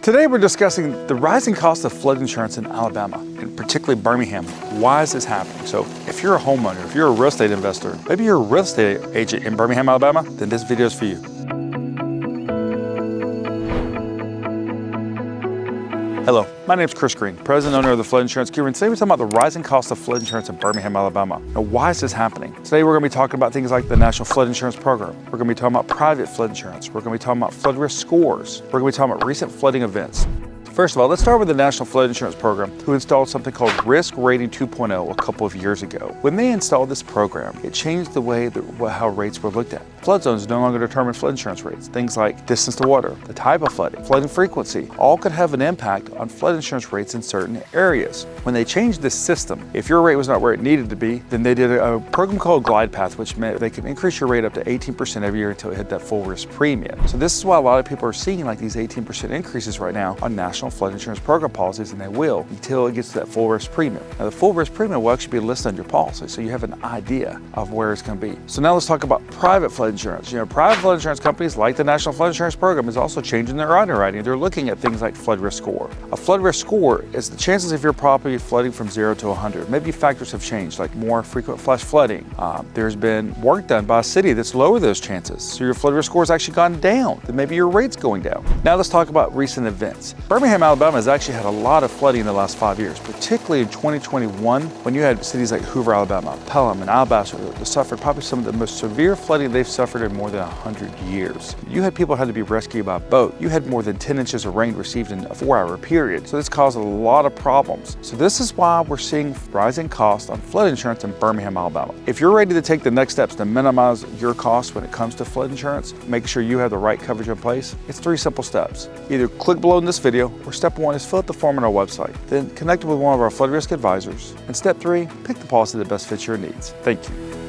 Today we're discussing the rising cost of flood insurance in Alabama, and particularly Birmingham. Why is this happening? So if you're a homeowner, if you're a real estate investor, maybe you're a real estate agent in Birmingham, Alabama, then this video is for you. Hello, my name is Greene, president and owner of the Flood Insurance Guru, and today we're talking about the rising cost of flood insurance in Birmingham, Alabama. Now, why is this happening? Today we're going to be talking about things like the National Flood Insurance Program. We're going to be talking about private flood insurance. We're going to be talking about flood risk scores. We're going to be talking about recent flooding events. First of all, let's start with the National Flood Insurance Program, who installed something called Risk Rating 2.0 a couple of years ago. When they installed this program, it changed the way how rates were looked at. Flood zones no longer determine flood insurance rates. Things like distance to water, the type of flooding frequency, all could have an impact on flood insurance rates in certain areas. When they changed this system, if your rate was not where it needed to be, then they did a program called Glide Path, which meant they could increase your rate up to 18% every year until it hit that full risk premium. So this is why a lot of people are seeing like these 18% increases right now on National Flood Insurance Program policies, and they will until it gets to that full risk premium. Now the full risk premium will actually be listed on your policy, so you have an idea of where it's going to be. So now let's talk about private flood insurance. Private flood insurance companies like the National Flood Insurance Program is also changing their underwriting. They're looking at things like flood risk score. A flood risk score is the chances of your property flooding from 0 to 100. Maybe factors have changed, like more frequent flash flooding. There's been work done by a city that's lowered those chances, so your flood risk score has actually gone down. Then maybe your rate's going down. Now let's talk about recent events. Birmingham, Alabama has actually had a lot of flooding in the last 5 years, particularly in 2021 when you had cities like Hoover, Alabama, Pelham, and Alabaster that suffered probably some of the most severe flooding they've suffered in more than 100 years. You had people who had to be rescued by boat. You had more than 10 inches of rain received in a 4-hour period. So this caused a lot of problems. So this is why we're seeing rising costs on flood insurance in Birmingham, Alabama. If you're ready to take the next steps to minimize your costs when it comes to flood insurance, make sure you have the right coverage in place. It's 3 simple steps. Either click below in this video, or step 1 is fill out the form on our website. Then connect with one of our flood risk advisors. And step 3, pick the policy that best fits your needs. Thank you.